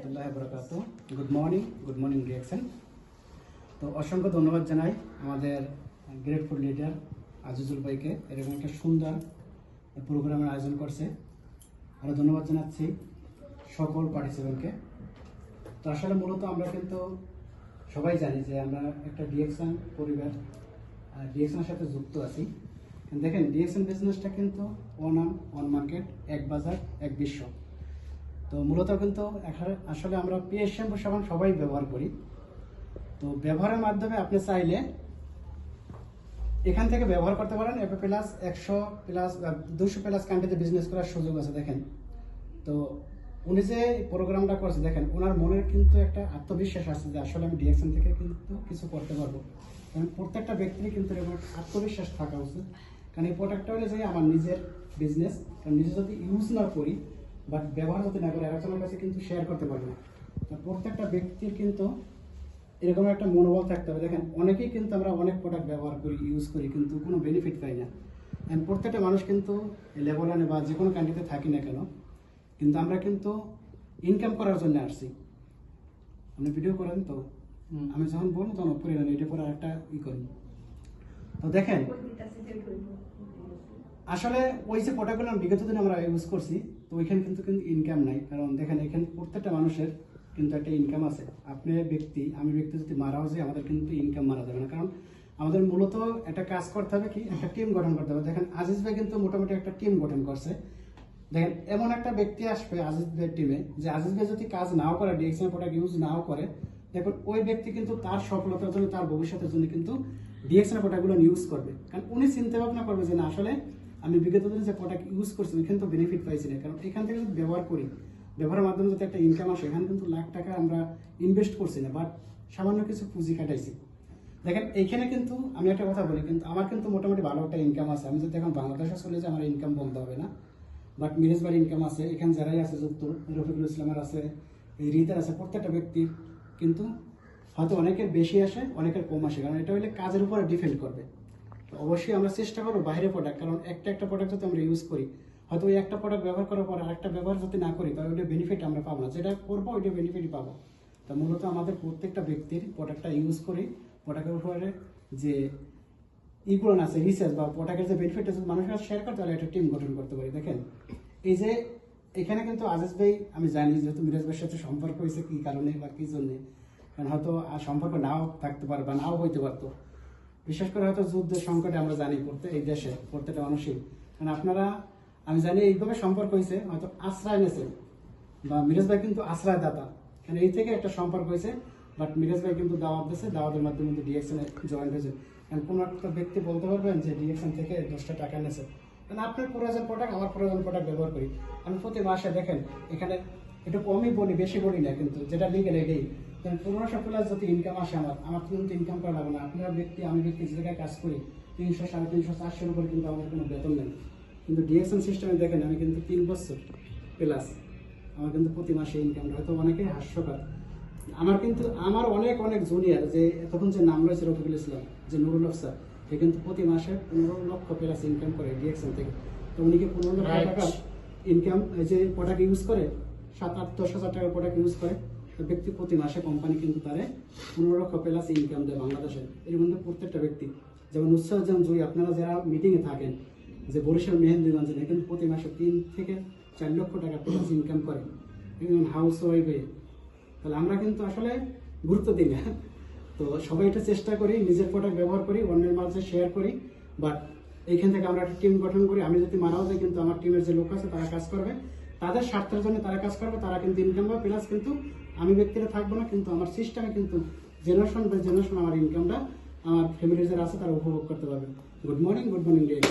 রহমতুল্লাহি ওয়া বারাকাতুহু। Good morning reaction. তো অসংখ্য ধন্যবাদ জানাই আমাদের গ্রেটফুল লিডার আজিজুল ভাইকে, এরকম একটা সুন্দর প্রোগ্রামের আয়োজন করছে। আরও ধন্যবাদ জানাচ্ছি সকল পার্টিসিপেন্টকে। তো আসলে মূলত আমরা কিন্তু সবাই জানি যে আমরা একটা ডিএকশন পরিবার, ডিএকশনের সাথে যুক্ত আছি। দেখেন, ডিএকশন বিজনেসটা কিন্তু ওয়ান মার্কেট, এক বাজার, এক বিশ্ব। তো মূলত কিন্তু আসলে আমরা পিএস শ্যাম্পু সাবান সবাই ব্যবহার করি। তো ব্যবহারের মাধ্যমে আপনি চাইলে এখান থেকে ব্যবহার করতে পারেন। এপি প্লাস 100 প্লাস 200 প্লাস কান্ট্রিতে বিজনেস করার সুযোগ আছে। দেখেন, তো উনি যে প্রোগ্রামটা করছে, দেখেন ওনার মনের কিন্তু একটা আত্মবিশ্বাস আছে যে আসলে আমি ডিএকশন থেকে কিন্তু কিছু করতে পারবো। কারণ প্রত্যেকটা ব্যক্তিরই কিন্তু এরকম আত্মবিশ্বাস থাকা উচিত। কারণ এই প্রোডাক্টটা হলে যে আমার নিজের বিজনেস, কারণ নিজে যদি ইউজ না করি বা ব্যবহার যদি না করে আরেকজনের কাছে কিন্তু শেয়ার করতে পারবো না। তো প্রত্যেকটা ব্যক্তির কিন্তু এরকম একটা মনোবল থাকতে হবে। দেখেন, অনেকেই কিন্তু আমরা অনেক প্রোডাক্ট ব্যবহার করি, ইউজ করি, কিন্তু কোনো বেনিফিট পাই না। প্রত্যেকটা মানুষ কিন্তু লেভেলানে বা যে কোনো কান্ট্রিতে থাকি না কেন, কিন্তু আমরা কিন্তু ইনকাম করার জন্য আসছি। আপনি ভিডিও করেন তো, আমি যখন বলবো তখন উপরে এটা পরে একটা করি। তো দেখেন, আসলে ওই যে প্রোডাক্টগুলো বিগত দিনে আমরা ইউজ করছি, তো ওইখানে কিন্তু ইনকাম নাই। কারণ দেখেন, এখানে প্রত্যেকটা মানুষের কিন্তু একটা ইনকাম আছে। আপনি ব্যক্তি, আমি ব্যক্তি যদি মারাও যাই, আমাদের কিন্তু ইনকাম মারা যাবে না। কারণ আমাদের মূলত একটা কাজ করতে হবে, কি একটা টিম গঠন করতে হবে। দেখেন, আজিজ ভাই কিন্তু মোটামুটি একটা টিম গঠন করছে। দেখেন, এমন একটা ব্যক্তি আসবে আজিজ ভাইয়ের টিমে, যে আজিজ ভাই যদি কাজ নাও করে, ডিএকশন প্রোডাক্ট ইউজ নাও করে, দেখুন ওই ব্যক্তি কিন্তু তার সফলতার জন্য, তার ভবিষ্যতের জন্য কিন্তু ডিএকশন প্রোডাক্টগুলো ইউজ করবে। কারণ উনি চিন্তা ভাবনা করবে যে না, আসলে আমি বিগত দিনে যে প্রোডাক্ট ইউজ করছি ওইখানে তো বেনিফিট পাইছি না। কারণ এখান থেকে যদি ব্যবহার করি, ব্যবহারের মাধ্যমে যদি একটা ইনকাম আসে, এখানে কিন্তু লাখ টাকা আমরা ইনভেস্ট করছি না, বাট সামান্য কিছু পুঁজি কাটাইছি। দেখেন, এইখানে কিন্তু আমি একটা কথা বলি, কিন্তু আমার কিন্তু মোটামুটি ভালো একটা ইনকাম আছে। আমি যদি এখন বাংলাদেশে চলে যাই, আমার ইনকাম বলতে হবে না, বাট মিরাজ ভাইয়ের ইনকাম আছে। এখানে যারাই আছে যুক্ত, রফিকুল ইসলামের আছে, এই রিতার আছে, প্রত্যেকটা ব্যক্তির কিন্তু হয়তো অনেকের বেশি আসে, অনেকের কম আসে। কারণ এটা হলে কাজের উপরে ডিপেন্ড করবে। তো অবশ্যই আমরা চেষ্টা করবো বাইরের প্রোডাক্ট, কারণ একটা প্রোডাক্ট যদি আমরা ইউজ করি, হয়তো ওই একটা প্রোডাক্ট ব্যবহার করার পর আরেকটা ব্যবহার যদি না করি, তাহলে ওইটা বেনিফিট আমরা পাবো না। যেটা করবো ওইটা বেনিফিটই পাবো। তা মূলত আমাদের প্রত্যেকটা ব্যক্তির প্রোডাক্টটা ইউজ করি, প্রোডাক্টের উপরে যে ইগুলো আছে রিসার্চ বা প্রোডাক্টের যে বেনিফিটটা যদি মানুষের কাছে শেয়ার করতে, তাহলে একটা টিম গঠন করতে পারি। দেখেন, এই যে এখানে কিন্তু আজিজ ভাই, আমি জানি যেহেতু মিরাজ ভাইয়ের সাথে সম্পর্ক হয়েছে কি কারণে বা কি জন্যে, কারণ হয়তো আর সম্পর্ক নাও থাকতে পারে বা নাও হইতে পারতো। বিশেষ করে হয়তো যুদ্ধের সংকটে আমরা জানি এই দেশে প্রত্যেকটা মানুষই, কারণ আপনারা, আমি জানি এইভাবে সম্পর্ক হয়েছে, হয়তো আশ্রয় নিয়েছে বা মিরাজ ভাই কিন্তু আশ্রয়দাতা, কারণ এই থেকে একটা সম্পর্ক হয়েছে। বাট মিরাজ ভাই কিন্তু দাওয়াত দিয়েছে, দাওয়াতের মাধ্যমে কিন্তু ডিএকশনে জয়েন হয়েছে। কারণ কোনো একটা ব্যক্তি বলতে পারবেন যে ডিএকশন থেকে 10টা টাকা নিয়েছে, কারণ আপনার প্রয়োজন প্রোডাক্ট, আমার প্রয়োজন প্রোডাক্ট ব্যবহার করি। আমি প্রতি মাসে, দেখেন এখানে একটু কমই বলি, বেশি বলি না, কিন্তু যেটা লিগেল এটাই। কারণ 1500 প্লাস যদি ইনকাম আসে আমার কিন্তু ইনকাম করা লাগবে না। আপনারা ব্যক্তি, আমি ব্যক্তি যে জায়গায় কাজ করি, 300, 350, 400 উপরে কিন্তু আমাদের কোনো বেতন নেই। কিন্তু ডিএকশন সিস্টেমে দেখেন, আমি কিন্তু 3 বছর প্লাস আমার কিন্তু প্রতি মাসে ইনকামটা হয়তো অনেকেই হাস্যকর। আমার কিন্তু আমার অনেক জুনিয়র, যে এতক্ষণ যে নাম রয়েছে রফিকুল ইসলাম, যে নুরুল স্যার, সে কিন্তু প্রতি মাসে 15 লক্ষ প্লাস ইনকাম করে ডিএকশন থেকে। তো উনি কি 15 লক্ষ টাকা ইনকাম, যে প্রোডাক্ট ইউজ করে, 7-8-10 হাজার টাকার প্রোডাক্ট ইউজ করে, ব্যক্তি প্রতি মাসে কোম্পানি কিন্তু তারে 15 লক্ষ প্লাস ইনকাম দেয় বাংলাদেশের। এর মধ্যে প্রত্যেকটা ব্যক্তি, যেমন উৎসাহ, যেমন জয়ী, আপনারা যারা মিটিংয়ে থাকেন, যে বরিশাল মেহেন্দিগঞ্জ, কিন্তু প্রতি মাসে 3 থেকে 4 লক্ষ টাকা প্লাস ইনকাম করে, যেমন হাউস ওয়াইফে। তাহলে আমরা কিন্তু আসলে গুরুত্ব দিই না। তো সবাই এটা চেষ্টা করি, নিজের প্রোডাক্ট ব্যবহার করি, অন্যের মাঝে শেয়ার করি, বাট এইখান থেকে আমরা একটা টিম গঠন করি। আমি যদি মারাও যাই, কিন্তু আমার টিমের যে লোক আছে তারা কাজ করবে, তাদের স্বার্থের জন্য তারা কাজ করবে, তারা কিন্তু ইনকাম পাবে প্লাস, কিন্তু আমি ব্যক্তিরা থাকবো না, কিন্তু আমার সিস্টেমে কিন্তু জেনারেশন বাই জেনারেশন আমার ইনকামটা আমার ফ্যামিলির যারা আছে তারা উপভোগ করতে পারবে। Good morning deer.